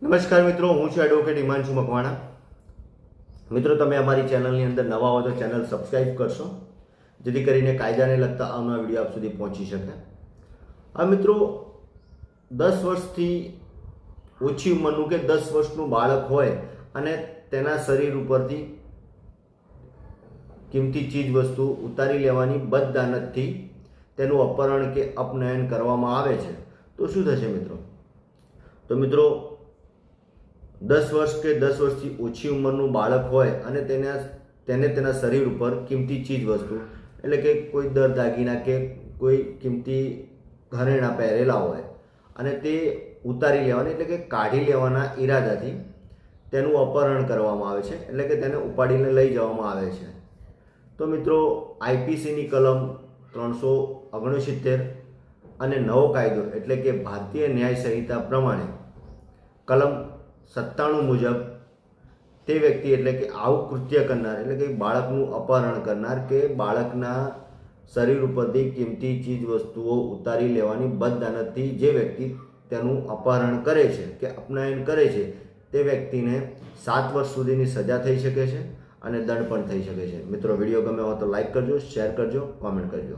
નમસ્કાર મિત્રો, હું છું એડવોકેટ હિમાંશુ મકવાણા। મિત્રો, તમે અમારી ચેનલની અંદર નવા હો તો ચેનલ સબસ્ક્રાઈબ કરશો, જેથી કરીને કાયદાને લગતા આવનારા વિડીયો આપ સુધી પહોંચી શકે। આ મિત્રો, 10 વર્ષથી ઓછી ઉંમરનું કે 10 વર્ષનું બાળક હોય અને તેના શરીર ઉપરથી કિંમતી ચીજ વસ્તુ ઉતારી લેવાની બદદાનતથી તેનું અપહરણ કે અપનયન કરવામાં આવે છે તો શું થશે મિત્રો? તો મિત્રો, 10 વર્ષ કે 10 વર્ષથી ઓછી ઉંમરનું બાળક હોય અને તેને તેના શરીર ઉપર કિંમતી ચીજ વસ્તુ એટલે કે કોઈ દાગીના કે કોઈ કિંમતી ઘરેણાં પહેરેલા હોય અને તે ઉતારી લેવાની એટલે કે કાઢી લેવાના ઈરાદાથી તેનું અપહરણ કરવામાં આવે છે, એટલે કે તેને ઉપાડીને લઈ જવામાં આવે છે। તો મિત્રો, આઈપીસીની કલમ 369 અને નવો કાયદો એટલે કે ભારતીય ન્યાય સંહિતા પ્રમાણે કલમ 97 મુજબ તે વ્યક્તિ એટલે કે આવું કૃત્ય કરનાર એટલે કે બાળકનું અપહરણ કરનાર કે બાળકના શરીર ઉપરથી કિંમતી ચીજ વસ્તુઓ ઉતારી લેવાની બદદાનતથી જે વ્યક્તિ તેનું અપહરણ કરે છે કે અપનયન કરે છે તે વ્યક્તિને 7 વર્ષ સુધીની સજા થઈ શકે છે અને દંડ પણ થઈ શકે છે। મિત્રો, વિડીયો ગમે હોય તો લાઈક કરજો, શેર કરજો, કોમેન્ટ કરજો।